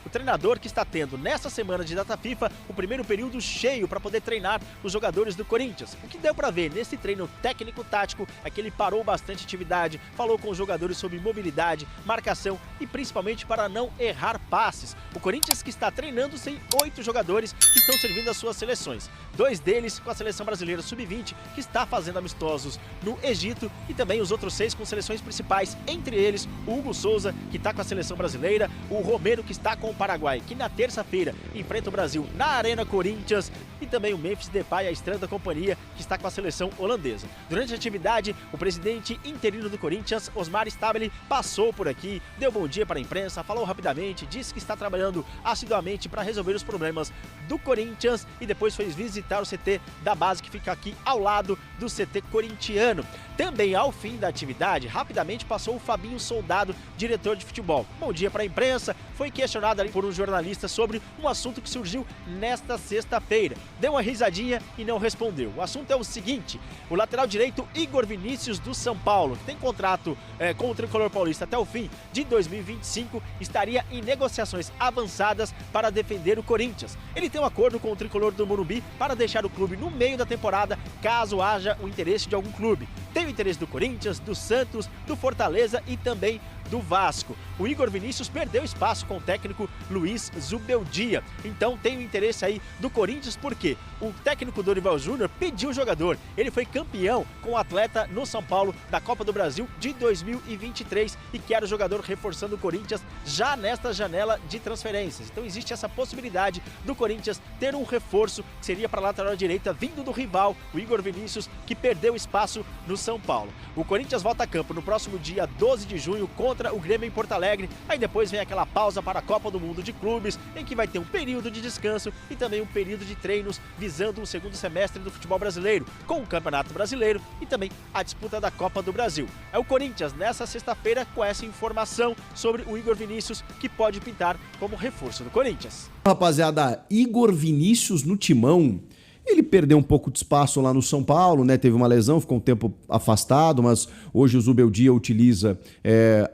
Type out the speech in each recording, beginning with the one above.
O treinador que está tendo nesta semana de data FIFA o primeiro período cheio para poder treinar os jogadores do Corinthians. O que deu para ver nesse treino técnico-tático é que ele parou bastante atividade, falou com os jogadores sobre mobilidade, marcação e principalmente para não errar passes. O Corinthians que está treinando sem 8 jogadores que estão servindo as suas seleções. 2 deles com a seleção brasileira sub-20, que está fazendo amistosos no Egito, e também os outros 6 com seleções principais, entre eles o Hugo Souza, que está com a seleção brasileira, o Romero, que está com o Paraguai, que na terça-feira enfrenta o Brasil na Arena Corinthians, e também o Memphis Depay, a estrela da companhia, que está com a seleção holandesa. Durante a atividade, o presidente interino do Corinthians, Osmar Stabile, passou por aqui, deu bom dia para a imprensa, falou rapidamente, disse que está trabalhando assiduamente para resolver os problemas do Corinthians e depois foi visitar o CT da base, que fica aqui ao lado do CT corintiano. Também ao fim da atividade, rapidamente passou o Fabinho Soldado, diretor de futebol. Bom dia para a imprensa, foi questionado ali por um jornalista sobre um assunto que surgiu nesta sexta-feira. Deu uma risadinha e não respondeu. O assunto é o seguinte: o lateral direito Igor Vinícius do São Paulo, que tem contrato com o tricolor paulista até o fim de 2025, estaria em negociações avançadas para defender o Corinthians. Ele tem um acordo com o tricolor do Morumbi para deixar o clube no meio da temporada, caso haja o interesse de algum clube. Tem o interesse do Corinthians, do Santos, do Fortaleza e também do Vasco. O Igor Vinícius perdeu espaço com o técnico Luiz Zubeldia. Então tem o interesse aí do Corinthians, porque o técnico Dorival Júnior pediu o jogador. Ele foi campeão com o atleta no São Paulo da Copa do Brasil de 2023 e quer o jogador reforçando o Corinthians já nesta janela de transferências. Então existe essa possibilidade do Corinthians ter um reforço, que seria para a lateral direita, vindo do rival, o Igor Vinícius, que perdeu espaço no São Paulo. O Corinthians volta a campo no próximo dia 12 de junho contra o Grêmio em Porto Alegre. Aí depois vem aquela pausa para a Copa do Mundo de Clubes, em que vai ter um período de descanso e também um período de treinos visando o segundo semestre do futebol brasileiro, com o Campeonato Brasileiro e também a disputa da Copa do Brasil. É o Corinthians nessa sexta-feira com essa informação sobre o Igor Vinícius, que pode pintar como reforço do Corinthians. Rapaziada, Igor Vinícius no timão. Ele perdeu um pouco de espaço lá no São Paulo, né? Teve uma lesão, ficou um tempo afastado, mas hoje o Zubeldia utiliza,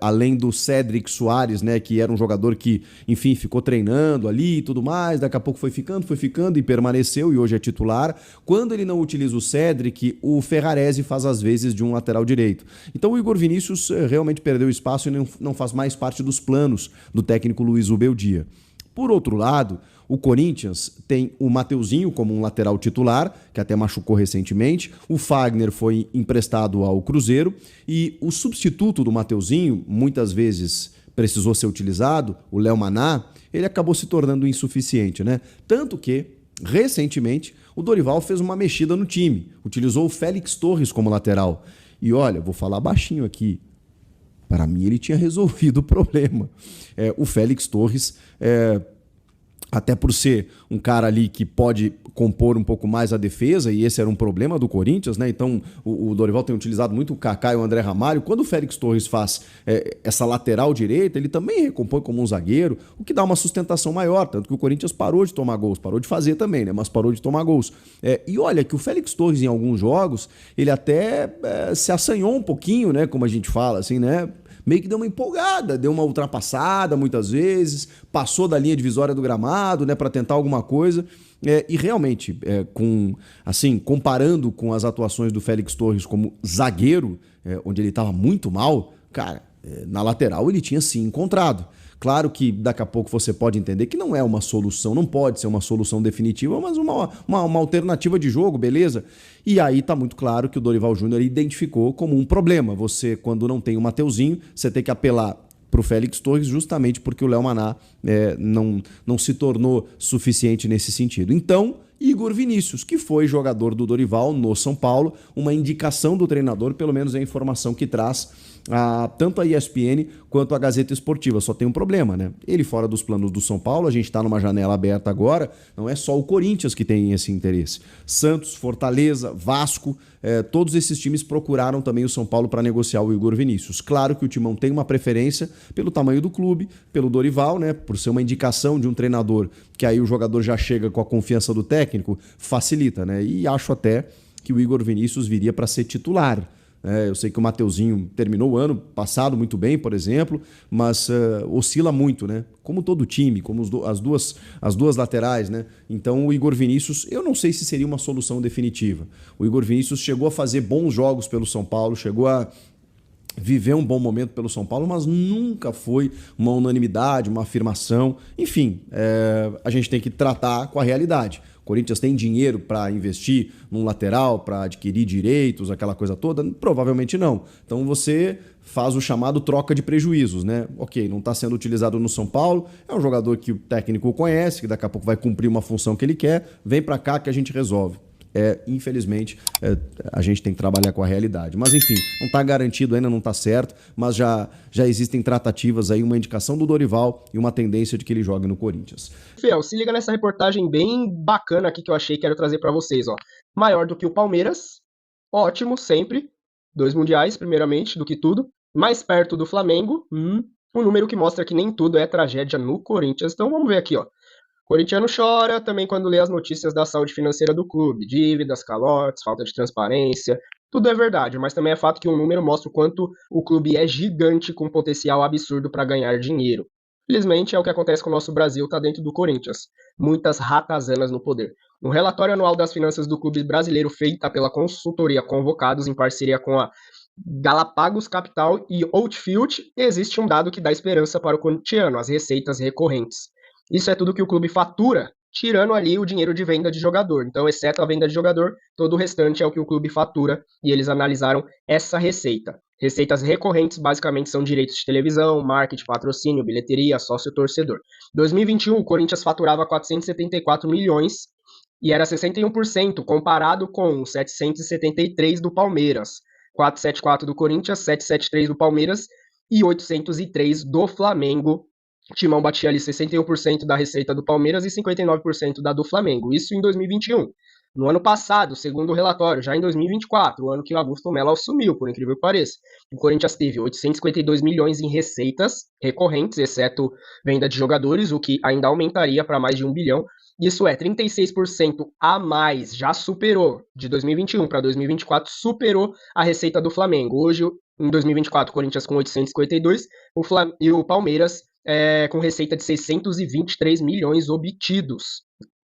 além do Cédric Soares, né? Que era um jogador que, enfim, ficou treinando ali e tudo mais, daqui a pouco foi ficando e permaneceu e hoje é titular. Quando ele não utiliza o Cédric, o Ferrarese faz as vezes de um lateral direito. Então o Igor Vinícius realmente perdeu espaço e não faz mais parte dos planos do técnico Luiz Zubeldia. Por outro lado, o Corinthians tem o Mateuzinho como um lateral titular, que até machucou recentemente. O Fagner foi emprestado ao Cruzeiro e o substituto do Mateuzinho, muitas vezes precisou ser utilizado, o Léo Maná, ele acabou se tornando insuficiente, né? Tanto que, recentemente, o Dorival fez uma mexida no time, utilizou o Félix Torres como lateral. E olha, vou falar baixinho aqui, para mim ele tinha resolvido o problema. O Félix Torres, até por ser um cara ali que pode compor um pouco mais a defesa, e esse era um problema do Corinthians, né? Então o Dorival tem utilizado muito o Kaká e o André Ramalho. Quando o Félix Torres faz essa lateral direita, ele também recompõe como um zagueiro, o que dá uma sustentação maior, tanto que o Corinthians parou de tomar gols, parou de fazer também, né? Mas parou de tomar gols. E olha que o Félix Torres, em alguns jogos, ele até se assanhou um pouquinho, né? Como a gente fala, assim, né? Meio que deu uma empolgada, deu uma ultrapassada muitas vezes, passou da linha divisória do gramado, né, para tentar alguma coisa. E realmente, comparando com as atuações do Félix Torres como zagueiro, onde ele estava muito mal, cara, na lateral ele tinha sim encontrado. Claro que daqui a pouco você pode entender que não é uma solução, não pode ser uma solução definitiva, mas uma alternativa de jogo, beleza? E aí tá muito claro que o Dorival Júnior identificou como um problema. Você, quando não tem o Mateuzinho, você tem que apelar para o Félix Torres justamente porque o Léo Maná não se tornou suficiente nesse sentido. Então, Igor Vinícius, que foi jogador do Dorival no São Paulo, uma indicação do treinador, pelo menos é a informação que traz tanto a ESPN quanto a Gazeta Esportiva. Só tem um problema, né? Ele fora dos planos do São Paulo, a gente está numa janela aberta agora, não é só o Corinthians que tem esse interesse. Santos, Fortaleza, Vasco, todos esses times procuraram também o São Paulo para negociar o Igor Vinícius. Claro que o Timão tem uma preferência pelo tamanho do clube, pelo Dorival, né? Por ser uma indicação de um treinador, que aí o jogador já chega com a confiança do técnico, facilita, né? E acho até que o Igor Vinícius viria para ser titular Eu sei que o Mateuzinho terminou o ano passado muito bem, por exemplo, mas oscila muito, né? Como todo time, como as duas laterais, né? Então o Igor Vinícius, eu não sei se seria uma solução definitiva. O Igor Vinícius chegou a fazer bons jogos pelo São Paulo, chegou a viver um bom momento pelo São Paulo, mas nunca foi uma unanimidade, uma afirmação. Enfim, a gente tem que tratar com a realidade. O Corinthians tem dinheiro para investir num lateral, para adquirir direitos, aquela coisa toda? Provavelmente não. Então você faz o chamado troca de prejuízos, né? Ok, não está sendo utilizado no São Paulo, é um jogador que o técnico conhece, que daqui a pouco vai cumprir uma função que ele quer, vem para cá que a gente resolve. Infelizmente, a gente tem que trabalhar com a realidade. Mas enfim, não está garantido ainda, não está certo, mas já existem tratativas aí, uma indicação do Dorival e uma tendência de que ele jogue no Corinthians. Fiel, se liga nessa reportagem bem bacana aqui que eu achei que quero trazer para vocês, ó. Maior do que o Palmeiras, ótimo, sempre. 2 mundiais, primeiramente, do que tudo. Mais perto do Flamengo, um número que mostra que nem tudo é tragédia no Corinthians. Então vamos ver aqui, ó. Corintiano chora também quando lê as notícias da saúde financeira do clube, dívidas, calotes, falta de transparência. Tudo é verdade, mas também é fato que um número mostra o quanto o clube é gigante com potencial absurdo para ganhar dinheiro. Felizmente é o que acontece com o nosso Brasil, tá dentro do Corinthians. Muitas ratazanas no poder. No relatório anual das finanças do clube brasileiro feita pela consultoria Convocados em parceria com a Galapagos Capital e Outfield, existe um dado que dá esperança para o corintiano, as receitas recorrentes. Isso é tudo que o clube fatura, tirando ali o dinheiro de venda de jogador. Então, exceto a venda de jogador, todo o restante é o que o clube fatura e eles analisaram essa receita. Receitas recorrentes basicamente são direitos de televisão, marketing, patrocínio, bilheteria, sócio-torcedor. 2021, o Corinthians faturava 474 milhões e era 61% comparado com 773 do Palmeiras, 474 do Corinthians, 773 do Palmeiras e 803 do Flamengo. Timão batia ali 61% da receita do Palmeiras e 59% da do Flamengo. Isso em 2021. No ano passado, segundo o relatório, já em 2024, o ano que o Augusto Melo assumiu, por incrível que pareça, o Corinthians teve 852 milhões em receitas recorrentes, exceto venda de jogadores, o que ainda aumentaria para mais de 1 bilhão. Isso é 36% a mais, já superou, de 2021 para 2024, superou a receita do Flamengo. Hoje, em 2024, o Corinthians com 852 e o Palmeiras com receita de 623 milhões obtidos.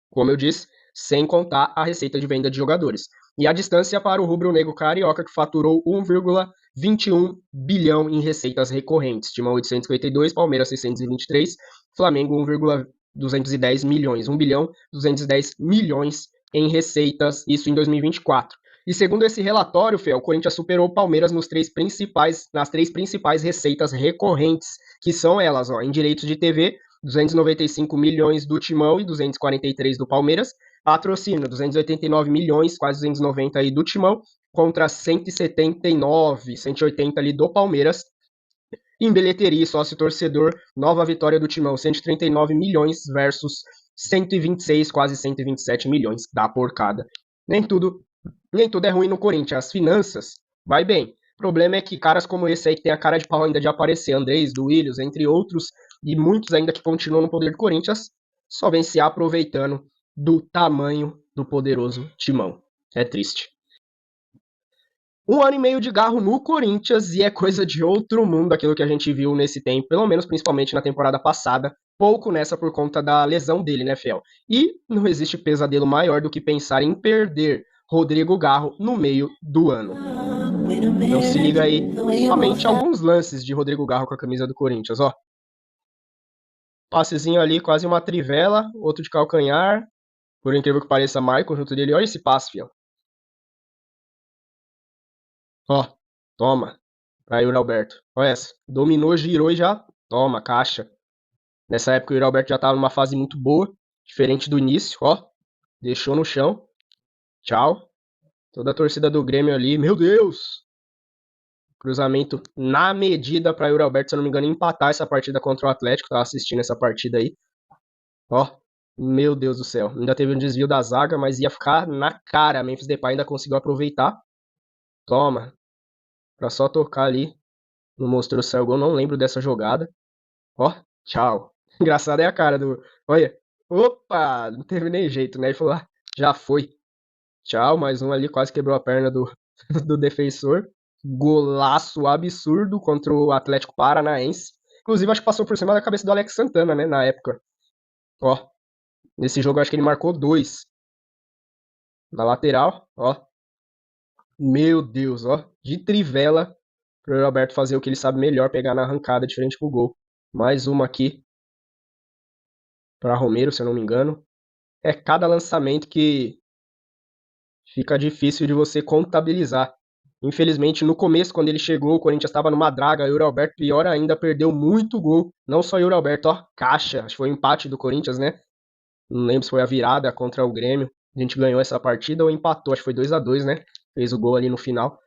Como eu disse, sem contar a receita de venda de jogadores. E a distância para o rubro-negro carioca, que faturou 1,21 bilhão em receitas recorrentes. Timão 852, Palmeiras 623, Flamengo 1,210 milhões. 1 bilhão 210 milhões em receitas, isso em 2024. E segundo esse relatório, Fê, o Corinthians superou o Palmeiras nas três principais receitas recorrentes, que são elas, ó, em direitos de TV, 295 milhões do Timão e 243 do Palmeiras, patrocínio, 289 milhões, quase 290 aí do Timão, contra 179, 180 ali do Palmeiras. Em bilheteria e sócio-torcedor, nova vitória do Timão, 139 milhões versus 126, quase 127 milhões da porcada. Nem tudo é ruim no Corinthians, as finanças vai bem. O problema é que caras como esse aí, que tem a cara de pau ainda de aparecer, Andrés, Duílios, entre outros, e muitos ainda que continuam no poder do Corinthians, só vem se aproveitando do tamanho do poderoso Timão. É triste. 1 ano e meio de garro no Corinthians e é coisa de outro mundo aquilo que a gente viu nesse tempo, pelo menos principalmente na temporada passada, pouco nessa por conta da lesão dele, né, Fiel? E não existe pesadelo maior do que pensar em perder Rodrigo Garro no meio do ano. Então se liga aí, somente alguns lances de Rodrigo Garro com a camisa do Corinthians, ó. Passezinho ali, quase uma trivela, outro de calcanhar, por incrível que pareça, Michael junto dele. Olha esse passe, Fiel. Ó, toma, pra Yuri Alberto. Olha essa, dominou, girou e já toma, caixa. Nessa época o Yuri Alberto já tava numa fase muito boa, diferente do início, ó. Deixou no chão. Tchau. Toda a torcida do Grêmio ali, meu Deus! Cruzamento na medida para Yuri Alberto, se eu não me engano, empatar essa partida contra o Atlético. Tava assistindo essa partida aí. Ó, meu Deus do céu. Ainda teve um desvio da zaga, mas ia ficar na cara. Memphis Depay ainda conseguiu aproveitar. Toma. Pra só tocar ali. Não mostrou se o gol, não lembro dessa jogada. Ó, tchau. Engraçado é a cara do... Olha. Opa, não teve nem jeito, né? Ele falou, já foi. Tchau, mais um ali, quase quebrou a perna do defensor. golaço absurdo contra o Atlético Paranaense. Inclusive, acho que passou por cima da cabeça do Alex Santana, né, na época. Ó, nesse jogo acho que ele marcou 2. Na lateral, ó. Meu Deus, ó. De trivela pro Roberto fazer o que ele sabe melhor, pegar na arrancada de frente pro gol. Mais uma aqui para Romero, se eu não me engano. É cada lançamento que fica difícil de você contabilizar. Infelizmente, no começo, quando ele chegou, o Corinthians estava numa draga, Yuri Alberto, pior ainda, perdeu muito gol. Não só Yuri Alberto, ó, caixa. Acho que foi o empate do Corinthians, né? Não lembro se foi a virada contra o Grêmio. A gente ganhou essa partida ou empatou, acho que foi 2-2, né? Fez o gol ali no final.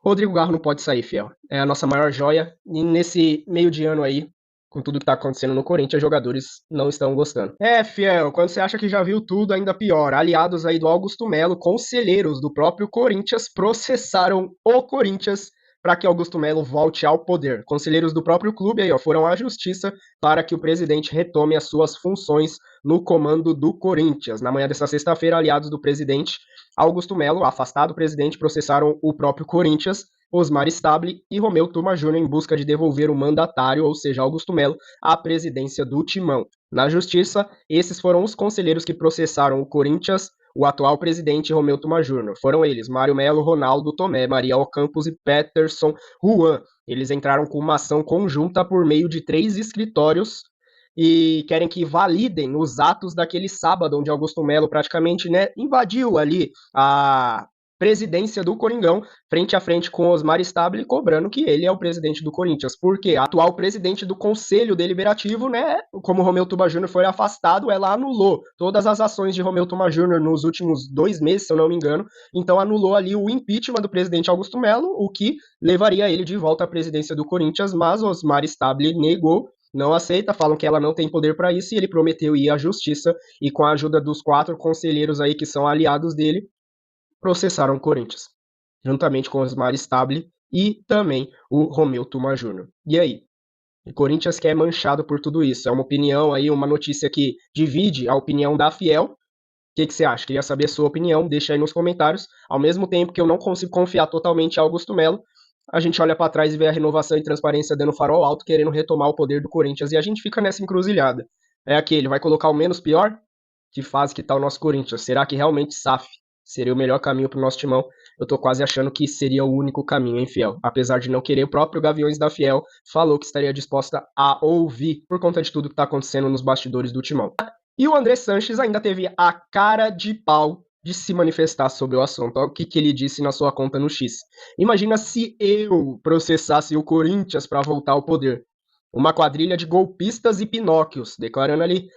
Rodrigo Garro não pode sair, fiel. É a nossa maior joia. E nesse meio de ano aí, com tudo que tá acontecendo no Corinthians, jogadores não estão gostando. É, fiel, quando você acha que já viu tudo, ainda pior. Aliados aí do Augusto Melo, conselheiros do próprio Corinthians, processaram o Corinthians para que Augusto Melo volte ao poder. Conselheiros do próprio clube aí, ó, foram à justiça para que o presidente retome as suas funções no comando do Corinthians. Na manhã desta sexta-feira, aliados do presidente Augusto Melo, afastado presidente, processaram o próprio Corinthians, Osmar Stable e Romeu Tuma Júnior em busca de devolver o mandatário, ou seja, Augusto Melo, à presidência do Timão. Na justiça, esses foram os conselheiros que processaram o Corinthians, o atual presidente Romeu Tuma Júnior. Foram eles, Mário Melo, Ronaldo Tomé, Maria Ocampos e Peterson Juan. Eles entraram com uma ação conjunta por meio de 3 escritórios e querem que validem os atos daquele sábado, onde Augusto Melo praticamente, né, invadiu ali a presidência do Coringão, frente a frente com Osmar Stable, cobrando que ele é o presidente do Corinthians, porque a atual presidente do Conselho Deliberativo, né, como Romeu Tuma Júnior foi afastado, ela anulou todas as ações de Romeu Tuma Júnior nos últimos 2 meses, se eu não me engano, então anulou ali o impeachment do presidente Augusto Melo, o que levaria ele de volta à presidência do Corinthians, mas Osmar Stable negou, não aceita, falam que ela não tem poder para isso, e ele prometeu ir à justiça, e com a ajuda dos 4 conselheiros aí que são aliados dele, processaram o Corinthians, juntamente com Osmar Stable e também o Romeu Tuma Júnior. E aí? O Corinthians que é manchado por tudo isso. É uma opinião aí, uma notícia que divide a opinião da Fiel. O que você acha? Queria saber a sua opinião, deixa aí nos comentários. Ao mesmo tempo que eu não consigo confiar totalmente em Augusto Melo, a gente olha para trás e vê a renovação e transparência dando farol alto, querendo retomar o poder do Corinthians, e a gente fica nessa encruzilhada. É aquele, vai colocar o menos pior? Que fase que tá o nosso Corinthians? Será que realmente SAF seria o melhor caminho pro nosso timão? Eu tô quase achando que seria o único caminho, hein, Fiel? Apesar de não querer, o próprio Gaviões da Fiel falou que estaria disposta a ouvir por conta de tudo que tá acontecendo nos bastidores do timão. E o André Sanches ainda teve a cara de pau de se manifestar sobre o assunto. Olha o que ele disse na sua conta no X. Imagina se eu processasse o Corinthians para voltar ao poder. Uma quadrilha de golpistas e pinóquios, declarando ali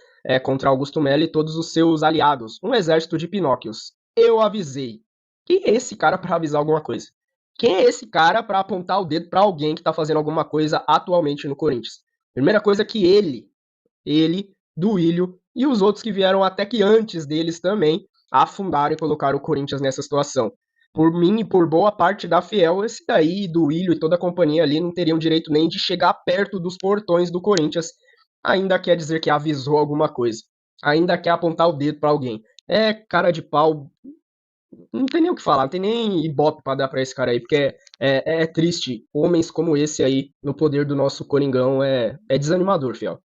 contra Augusto Melo e todos os seus aliados. Um exército de pinóquios. Eu avisei. Quem é esse cara para avisar alguma coisa? Quem é esse cara para apontar o dedo para alguém que tá fazendo alguma coisa atualmente no Corinthians? Primeira coisa que ele, Duílio e os outros que vieram até que antes deles também afundaram e colocaram o Corinthians nessa situação. Por mim e por boa parte da Fiel, esse daí, Duílio e toda a companhia ali não teriam direito nem de chegar perto dos portões do Corinthians, ainda quer dizer que avisou alguma coisa. Ainda quer apontar o dedo para alguém. É cara de pau. Não tem nem o que falar, não tem nem ibope pra dar pra esse cara aí, porque é triste. Homens como esse aí no poder do nosso Coringão é desanimador, fiel.